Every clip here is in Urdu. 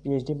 PhD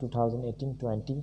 2018-20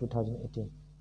2018।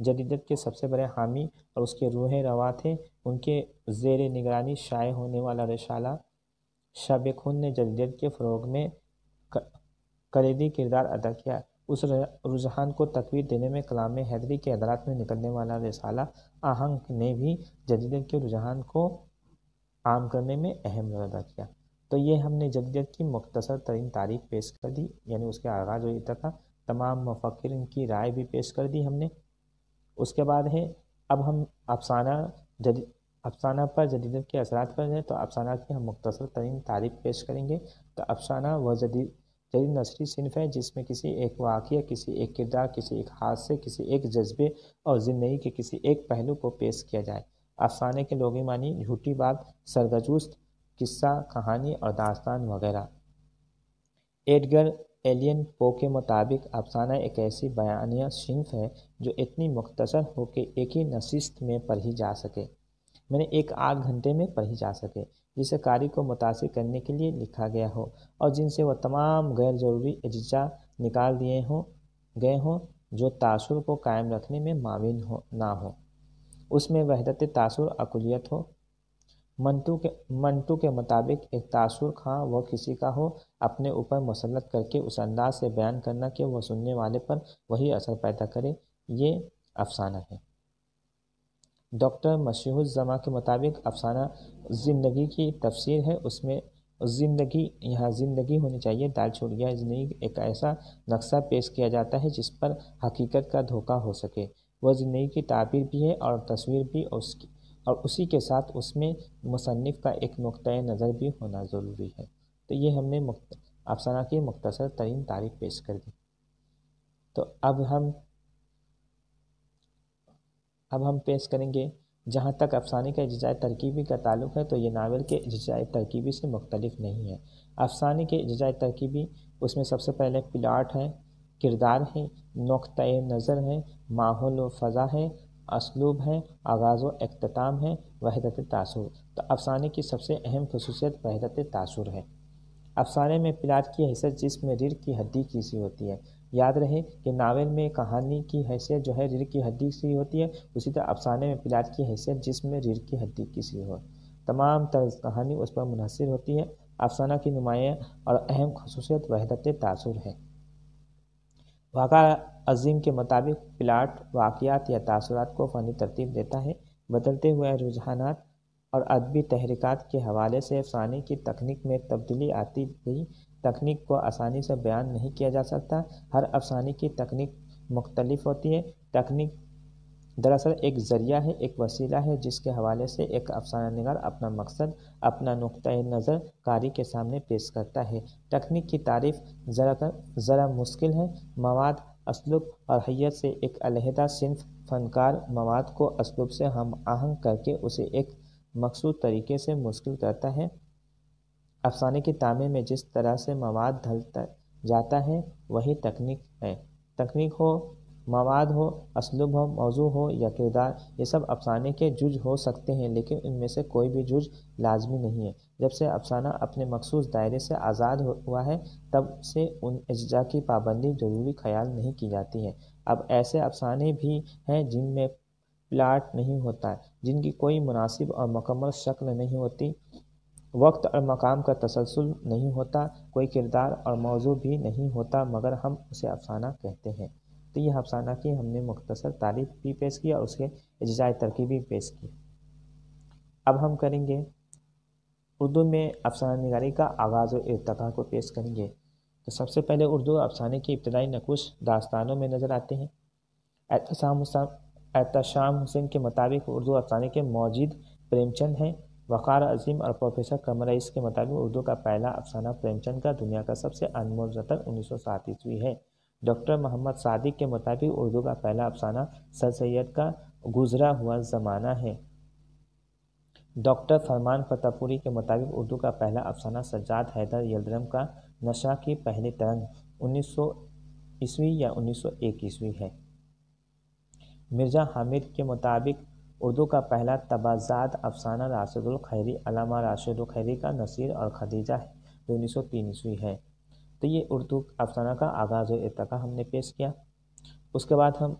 جدیدت کے سب سے بڑے حامی اور اس کے روح رواں تھے۔ ان کے زیر نگرانی شائع ہونے والا رسالہ شب خون نے جدیدت کے فروغ میں کلیدی کردار ادا کیا۔ اس رجحان کو تقویت دینے میں کلام حیدری کے ادارات میں نکلنے والا رسالہ آہنگ نے بھی جدیدت کے رجحان کو عام کرنے میں اہم رول ادا کیا۔ تو یہ ہم نے جدیدت کی مختصر ترین تعریف پیش کر دی، یعنی اس کے آغاز و ارتقاء، تمام مفکرین کی رائے بھی پیش کر دی ہم نے۔ اس کے بعد ہے اب ہم افسانہ پر جدیدت کے اثرات پر ہیں، تو افسانہ کی ہم مختصر ترین تعریف پیش کریں گے۔ تو افسانہ وہ جدید نثری صنف ہے جس میں کسی ایک واقعہ، کسی ایک کردار، کسی ایک حادثے، کسی ایک جذبے اور زندگی کے کسی ایک پہلو کو پیش کیا جائے۔ افسانے کے لغوی معنی جھوٹی بات، سرگزشت، قصہ، کہانی اور داستان وغیرہ۔ ایڈگر ایلن پو کے مطابق افسانہ ایک ایسی بیانیہ صنف ہے جو اتنی مختصر ہو کہ ایک ہی نشست میں پڑھی جا سکے، ایک آدھ گھنٹے میں پڑھی جا سکے، جسے قاری کو متاثر کرنے کے لیے لکھا گیا ہو اور جن سے وہ تمام غیر ضروری اجزاء نکال دیے گئے ہوں جو تاثر کو قائم رکھنے میں معاون نہ ہو۔ اس میں وحدت تاثر اقلیت ہو۔ منٹو کے مطابق ایک تاثر خواہ وہ کسی کا ہو، اپنے اوپر مسلط کر کے اس انداز سے بیان کرنا کہ وہ سننے والے پر وہی اثر پیدا کرے، یہ افسانہ ہے۔ ڈاکٹر مسیح الزماں کے مطابق افسانہ زندگی کی تفسیر ہے۔ اس میں یہاں زندگی ہونی چاہیے، دال چھوٹ گیا، زندگی ایک ایسا نقشہ پیش کیا جاتا ہے جس پر حقیقت کا دھوکہ ہو سکے۔ وہ زندگی کی تعبیر بھی ہے اور تصویر بھی، اور اسی کے ساتھ اس میں مصنف کا ایک نقطۂ نظر بھی ہونا ضروری ہے۔ تو یہ ہم نے افسانہ کی مختصر ترین تعریف پیش کر دی۔ تو اب ہم پیش کریں گے، جہاں تک افسانے کے اجزائے ترکیبی کا تعلق ہے تو یہ ناول کے اجزائے ترکیبی سے مختلف نہیں ہے۔ افسانے کے اجزائے ترکیبی، اس میں سب سے پہلے پلاٹ ہے، کردار ہے، نقطۂ نظر ہے، ماحول و فضا ہے، اسلوب ہے، آغاز و اختتام ہے، وحدت تاثر۔ تو افسانے کی سب سے اہم خصوصیت وحدت تاثر ہے۔ افسانے میں پلاٹ کی حیثیت جس میں ریڑھ کی ہڈی کی سی ہوتی ہے۔ یاد رہے کہ ناول میں کہانی کی حیثیت جو ہے ریڑھ کی ہڈی سی ہوتی ہے، اسی طرح افسانے میں پلاٹ کی حیثیت جس میں ریڑھ کی ہڈی کی سی ہو، تمام طرز کہانی اس پر منحصر ہوتی ہے۔ افسانہ کی نمایاں اور اہم خصوصیت وحدت تاثر ہے۔ واقعہ عظیم کے مطابق پلاٹ واقعات یا تاثرات کو فنی ترتیب دیتا ہے۔ بدلتے ہوئے رجحانات اور ادبی تحریکات کے حوالے سے افسانے کی تکنیک میں تبدیلی آتی گئی۔ تکنیک کو آسانی سے بیان نہیں کیا جا سکتا، ہر افسانے کی تکنیک مختلف ہوتی ہے۔ تکنیک دراصل ایک ذریعہ ہے، ایک وسیلہ ہے جس کے حوالے سے ایک افسانہ نگار اپنا مقصد، اپنا نقطۂ نظر قاری کے سامنے پیش کرتا ہے۔ تکنیک کی تعریف ذرا مشکل ہے۔ مواد، اسلوب اور حیت سے ایک علیحدہ صنف فنکار مواد کو اسلوب سے ہم آہنگ کر کے اسے ایک مخصوص طریقے سے منتقل کرتا ہے۔ افسانے کی تعمیر میں جس طرح سے مواد ڈھلتا جاتا ہے وہی تکنیک ہے۔ تکنیک ہو، مواد ہو، اسلوب ہو، موضوع ہو یا کردار، یہ سب افسانے کے جز ہو سکتے ہیں، لیکن ان میں سے کوئی بھی جز لازمی نہیں ہے۔ جب سے افسانہ اپنے مخصوص دائرے سے آزاد ہوا ہے تب سے ان اجزاء کی پابندی ضروری خیال نہیں کی جاتی ہے۔ اب ایسے افسانے بھی ہیں جن میں پلاٹ نہیں ہوتا، جن کی کوئی مناسب اور مکمل شکل نہیں ہوتی، وقت اور مقام کا تسلسل نہیں ہوتا، کوئی کردار اور موضوع بھی نہیں ہوتا، مگر ہم اسے افسانہ کہتے ہیں۔ تو یہ افسانہ کی ہم نے مختصر تعریف بھی پیش کی اور اس کے اجزائے ترکیبی پیش کی۔ اب ہم کریں گے اردو میں افسانہ نگاری کا آغاز و ارتقاء کو پیش کریں گے۔ تو سب سے پہلے اردو افسانے کی ابتدائی نقوش داستانوں میں نظر آتے ہیں۔ احتشام حسین کے مطابق اردو افسانے کے موجد پریم چند ہیں۔ وقار عظیم اور پروفیسر قمر رئیس کے مطابق اردو کا پہلا افسانہ پریم چند کا دنیا کا سب سے انمول رتن 1907 ہے۔ ڈاکٹر محمد صادق کے مطابق اردو کا پہلا افسانہ سر سید کا گزرا ہوا زمانہ ہے۔ ڈاکٹر فرمان فتح پوری کے مطابق اردو کا پہلا افسانہ سجاد حیدر یلدرم کا نشہ کی پہلی ترنگ 1900 یا 1901 ہے۔ مرزا حامد کے مطابق اردو کا پہلا تبعزاد افسانہ راشد الخیری، علامہ راشد الخیری کا نصیر اور خدیجہ ہے، جو 1903 ہے۔ تو یہ اردو افسانہ کا آغاز و ارتقاء ہم نے پیش کیا۔ اس کے بعد ہم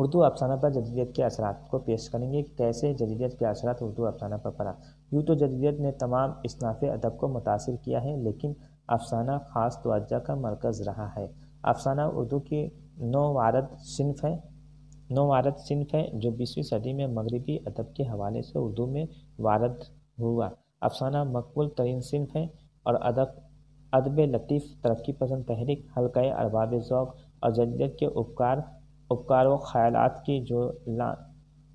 اردو افسانہ پر جدیدیت کے اثرات کو پیش کریں گے کہ کیسے جدیدیت کے اثرات اردو افسانہ پر پڑا۔ یوں تو جدیدیت نے تمام اصناف ادب کو متاثر کیا ہے، لیکن افسانہ خاص توجہ کا مرکز رہا ہے۔ افسانہ اردو کی نووارد صنف ہے جو 20ویں صدی میں مغربی ادب کے حوالے سے اردو میں وارد ہوا۔ افسانہ مقبول ترین صنف ہے اور ادب لطیف، ترقی پسند تحریک، حلقۂ ارباب ذوق اور جدیدیت کے افکار و خیالات کی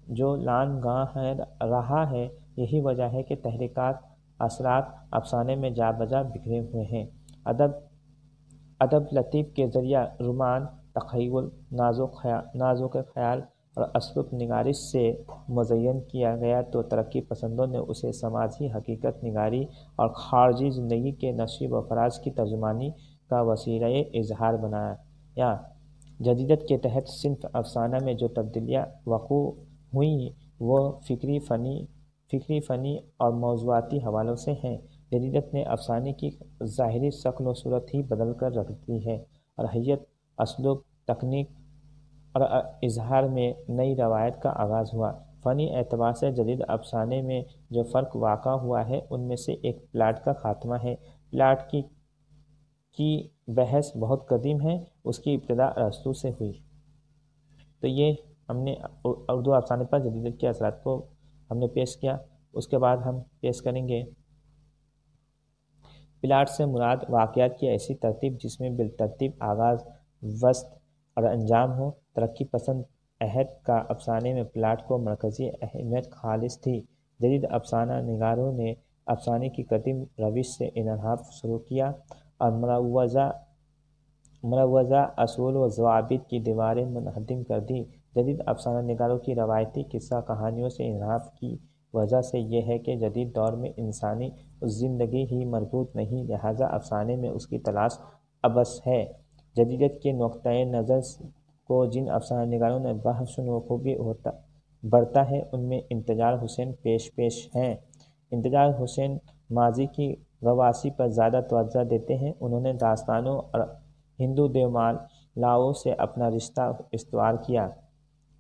جو لان گاہ رہا ہے۔ یہی وجہ ہے کہ تحریکات اثرات افسانے میں جا بجا بکھرے ہوئے ہیں۔ ادب لطیف کے ذریعہ رومان، تخیل، نازک خیال اور اسلوب نگارش سے مزین کیا گیا تو ترقی پسندوں نے اسے سماجی حقیقت نگاری اور خارجی زندگی کے نشیب و فراز کی ترجمانی کا وسیلہ اظہار بنایا۔ جدیدیت کے تحت صنف افسانہ میں جو تبدیلیاں وقوع ہوئیں وہ فکری، فنی اور موضوعاتی حوالوں سے ہیں۔ جدیدیت نے افسانے کی ظاہری شکل و صورت ہی بدل کر رکھ دی ہے اور حیت، اسلوب، تکنیک اور اظہار میں نئی روایت کا آغاز ہوا۔ فنی اعتبار سے جدید افسانے میں جو فرق واقع ہوا ہے ان میں سے ایک پلاٹ کا خاتمہ ہے۔ پلاٹ کی بحث بہت قدیم ہے، اس کی ابتدا ارسطو سے ہوئی۔ تو یہ ہم نے اردو افسانے پر جدیدیت کے اثرات کو ہم نے پیش کیا۔ اس کے بعد ہم پیش کریں گے پلاٹ سے مراد واقعات کی ایسی ترتیب جس میں بالترتیب آغاز، وسط اور انجام ہو۔ ترقی پسند عہد کا افسانے میں پلاٹ کو مرکزی اہمیت خالص تھی۔ جدید افسانہ نگاروں نے افسانے کی قدیم روش سے انحراف شروع کیا اور مروزہ اصول و ضوابط کی دیواریں منہدم کر دی۔ جدید افسانہ نگاروں کی روایتی قصہ کہانیوں سے انحراف کی وجہ سے یہ ہے کہ جدید دور میں انسانی زندگی ہی مربوط نہیں، لہٰذا افسانے میں اس کی تلاش عبث ہے۔ جدیدیت کے نقطۂ نظر کو جن افسانہ نگاروں نے بحسن خوبی برتا ہے ان میں امتیاز حسین پیش ہیں۔ امتیاز حسین ماضی کی غواصی پر زیادہ توجہ دیتے ہیں۔ انہوں نے داستانوں اور ہندو دیومالاؤں سے اپنا رشتہ استوار کیا،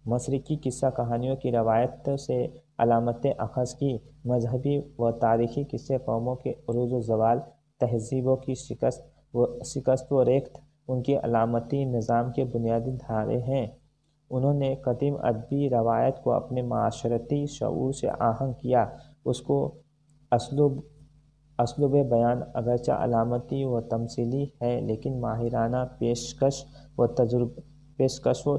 مشرقی قصہ کہانیوں کی روایت سے علامتیں اخذ کی، مذہبی و تاریخی قصے قوموں کے عروج و زوال، تہذیبوں کی شکست و ریخت ان کے علامتی نظام کے بنیادی دھارے ہیں۔ انہوں نے قدیم ادبی روایت کو اپنے معاشرتی شعور سے آہنگ کیا، اس کو اسلوب بیان اگرچہ علامتی و تمثیلی ہے لیکن ماہرانہ پیشکش و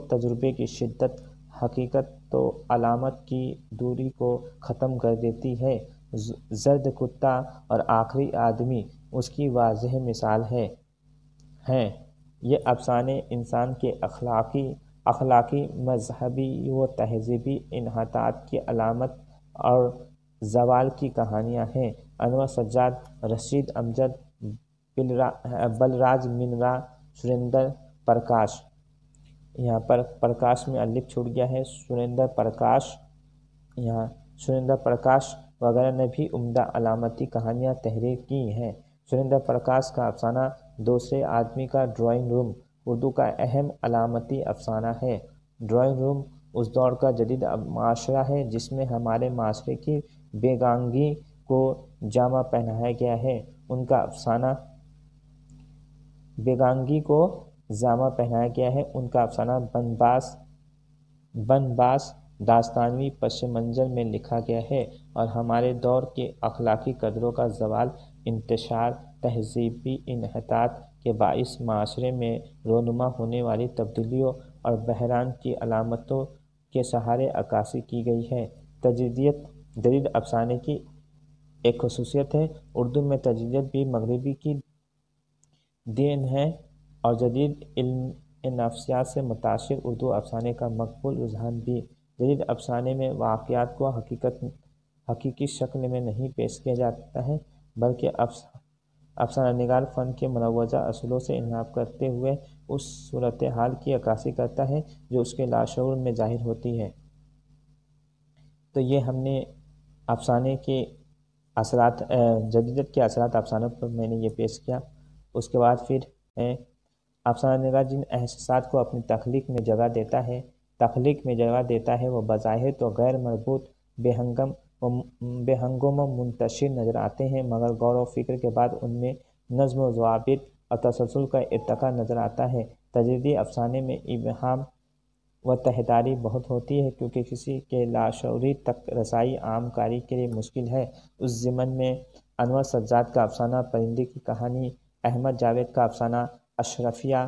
تجربے کی شدت حقیقت و علامت کی دوری کو ختم کر دیتی ہے۔ زرد کتا اور آخری آدمی اس کی واضح مثال ہیں۔ یہ افسانے انسان کے اخلاقی، مذہبی و تہذیبی انحطاط کی علامت اور زوال کی کہانیاں ہیں۔ انور سجاد، رشید امجد، بلراج منرا، سریندر پرکاش، یہاں پر پرکاش میں الف چھوٹ گیا ہے، سریندر پرکاش وغیرہ نے بھی عمدہ علامتی کہانیاں تحریر کی ہیں۔ سریندر پرکاش کا افسانہ دوسرے آدمی کا ڈرائنگ روم اردو کا اہم علامتی افسانہ ہے۔ ڈرائنگ روم اس دور کا جدید معاشرہ ہے جس میں ہمارے معاشرے کی بیگانگی کو جامہ پہنایا گیا ہے۔ ان کا افسانہ بنباس داستانوی پس منظر میں لکھا گیا ہے اور ہمارے دور کے اخلاقی قدروں کا زوال، انتشار، تہذیبی انحطاط کے باعث معاشرے میں رونما ہونے والی تبدیلیوں اور بحران کی علامتوں کے سہارے عکاسی کی گئی ہے۔ جدید افسانے کی ایک خصوصیت ہے۔ اردو میں تجدید بھی مغربی کی دین ہے اور جدید علم نفسیات سے متاثر اردو افسانے کا مقبول رجحان بھی۔ جدید افسانے میں واقعات کو حقیقی شکل میں نہیں پیش کیا جاتا ہے بلکہ افسانہ نگار فن کے مروجہ اصولوں سے انحراف کرتے ہوئے اس صورتحال کی عکاسی کرتا ہے جو اس کے لاشعور میں ظاہر ہوتی ہے۔ تو یہ ہم نے افسانے کے اثرات، جدیدیت کے اثرات افسانوں پر میں نے یہ پیش کیا۔ اس کے بعد پھر افسانہ نگار جن احساسات کو اپنی تخلیق میں جگہ دیتا ہے تخلیق میں جگہ دیتا ہے وہ بظاہر تو غیر مربوط، بے ہنگم و منتشر نظر آتے ہیں، مگر غور و فکر کے بعد ان میں نظم و ضوابط اور تسلسل کا ارتقا نظر آتا ہے۔ تجریدی افسانے میں ابہام و تہداری بہت ہوتی ہے، کیونکہ کسی کے لاشعوری تک رسائی عام کاری کے لیے مشکل ہے۔ اس ضمن میں انور سجاد کا افسانہ پرندے کی کہانی، احمد جاوید کا افسانہ اشرفیہ،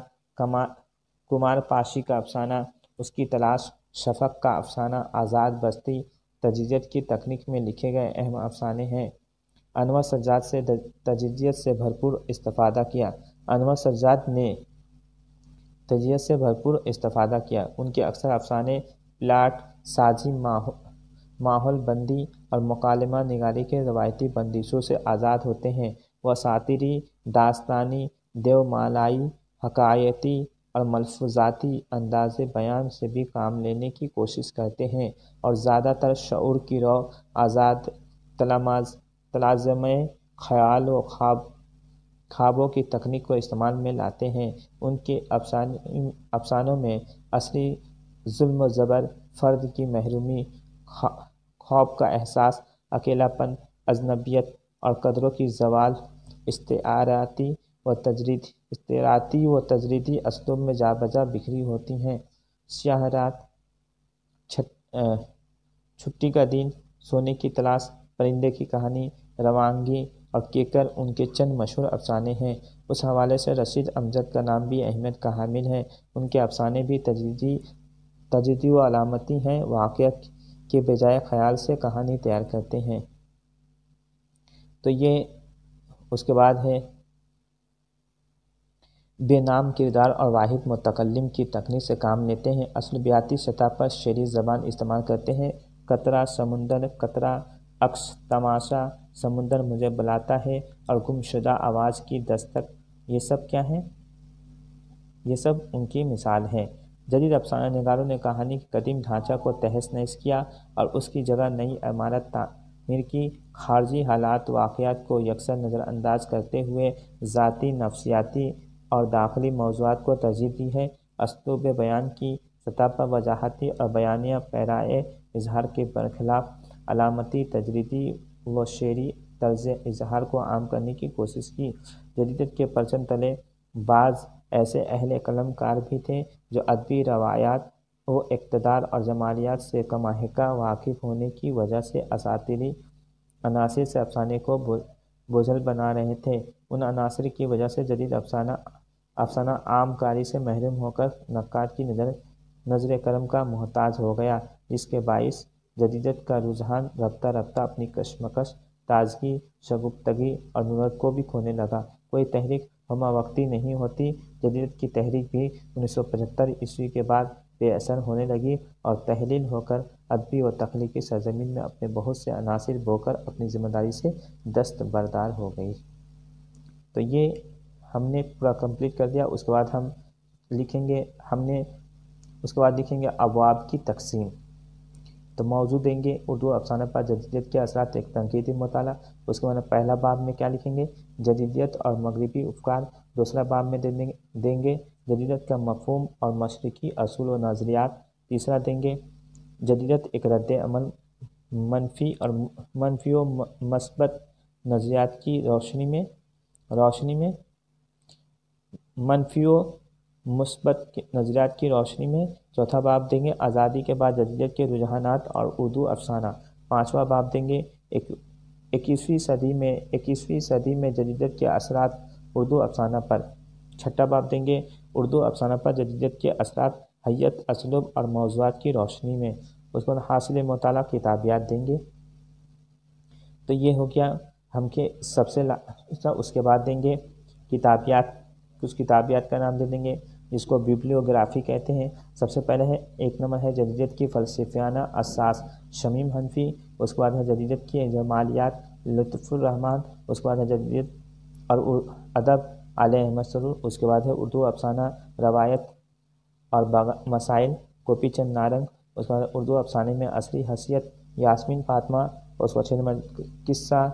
کمار پاشی کا افسانہ اس کی تلاش، شفق کا افسانہ آزاد بستی تجزیت کی تکنیک میں لکھے گئے اہم افسانے ہیں۔ انور سجاد سے تجزیت سے بھرپور استفادہ کیا۔ انور سجاد نے تجزیت سے بھرپور استفادہ کیا۔ ان کے اکثر افسانے پلاٹ سازی، ماحول بندی اور مکالمہ نگاری کے روایتی بندشوں سے آزاد ہوتے ہیں۔ وہ اساطیری، داستانی، دیومالائی، حکایتی اور ملفوظاتی انداز بیان سے بھی کام لینے کی کوشش کرتے ہیں، اور زیادہ تر شعور کی رو، آزاد تلازمِ خیال و خوابوں کی تکنیک کو استعمال میں لاتے ہیں۔ ان کے افسانوں میں عصری ظلم و جبر، فرد کی محرومی، خوف کا احساس، اکیلا پن، اجنبیت اور قدروں کی زوال استعاراتی و تجریدی اسلوب میں جا بجا بکھری ہوتی ہیں۔ سیاہ رات، چھٹی کا دن، سونے کی تلاش، پرندے کی کہانی، روانگی اور کیکر ان کے چند مشہور افسانے ہیں۔ اس حوالے سے رشید امجد کا نام بھی اہمیت کا حامل ہے۔ ان کے افسانے بھی تجریدی و علامتی ہیں، واقعہ کے بجائے خیال سے کہانی تیار کرتے ہیں۔ تو یہ اس کے بعد ہے بے نام کردار اور واحد متکلم کی تکنیک سے کام لیتے ہیں۔ اصولیاتی سطح پر شعری زبان استعمال کرتے ہیں۔ قطرہ سمندر، قطرہ عکس تماشا، سمندر مجھے بلاتا ہے اور گمشدہ آواز کی دستک، یہ سب کیا ہیں؟ یہ سب ان کی مثال ہے۔ جدید افسانہ نگاروں نے کہانی کے قدیم ڈھانچہ کو تہس نہس کیا اور اس کی جگہ نئی عمارت تعمیر کی۔ خارجی حالات، واقعات کو یکسر نظر انداز کرتے ہوئے ذاتی، نفسیاتی اور داخلی موضوعات کو ترجیح دی ہے۔ اسلوب بیان کی سطح پر وضاحتی اور بیانیہ پیرائے اظہار کے برخلاف علامتی، تجریدی و شعری طرز اظہار کو عام کرنے کی کوشش کی۔ جدیدیت کے پرچم تلے بعض ایسے اہل قلم کار بھی تھے جو ادبی روایات و اقتدار اور جمالیات سے کم حقہ واقف ہونے کی وجہ سے اساطیری عناصر سے افسانے کو بوجھل بنا رہے تھے۔ ان عناصر کی وجہ سے جدید افسانہ عام کاری سے محروم ہو کر نقاد کی نظر کرم کا محتاج ہو گیا، جس کے باعث جدیدیت کا رجحان رفتہ رفتہ اپنی کشمکش، تازگی، شگفتگی اور نورت کو بھی کھونے لگا۔ کوئی تحریک ہمہ وقتی نہیں ہوتی۔ جدیدیت کی تحریک بھی 1975 عیسوی کے بعد بے اثر ہونے لگی اور تحلیل ہو کر ادبی و تخلیقی سرزمین میں اپنے بہت سے عناصر بو کر اپنی ذمہ داری سے دستبردار ہو گئی۔ تو یہ ہم نے پورا کمپلیٹ کر دیا۔ اس کے بعد ہم لکھیں گے ابواب کی تقسیم۔ تو موضوع دیں گے اردو افسانہ پر جدیدیت کے اثرات، ایک تنقیدی مطالعہ۔ اس کے بعد پہلا باب میں کیا لکھیں گے؟ جدیدیت اور مغربی افکار۔ دوسرا باب میں دیں گے جدیدیت کا مفہوم اور مشرقی اصول و نظریات۔ تیسرا دیں گے جدیدیت ایک رد عمل، منفی و مثبت نظریات کی روشنی میں منفی و مثبت نظریات کی روشنی میں۔ چوتھا باب دیں گے آزادی کے بعد جدیدیت کے رجحانات اور اردو افسانہ۔ پانچواں باب دیں گے 21ویں صدی میں جدیدیت کے اثرات اردو افسانہ پر۔ چھٹا باب دیں گے اردو افسانہ پر جدیدیت کے اثرات ہیئت، اسلوب اور موضوعات کی روشنی میں۔ اس کو حاصل مطالعہ کتابیات دیں گے۔ تو یہ ہو گیا ہم کے سب سے اس کے بعد دیں گے کتابیات۔ کچھ کتابیات کا نام دے دیں گے جس کو بیبلیوگرافی کہتے ہیں۔ سب سے پہلے ہے ایک نمبر ہے جدیدیت کی فلسفیانہ اساس، شمیم حنفی۔ اس کے بعد ہے جدیدیت کی جمالیات، لطف الرحمن۔ اس کے بعد ہے جدیدیت اور ادب، علی احمد سرور۔ اس کے بعد ہے اردو افسانہ، روایت اور مسائل، گوپی چند نارنگ۔ اس کے بعد اردو افسانے میں عصری حیثیت، یاسمین فاطمہ۔ اس کے بعد 6 نمبر قصہ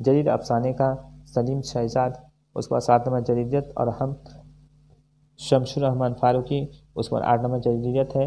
جدید افسانے کا، سلیم شہزاد۔ اس کے بعد 7 نمبر جدیدیت اور ہم، شمس الرحمن فاروقی۔ اس کے بعد 8 نمبر جدیدیت ہے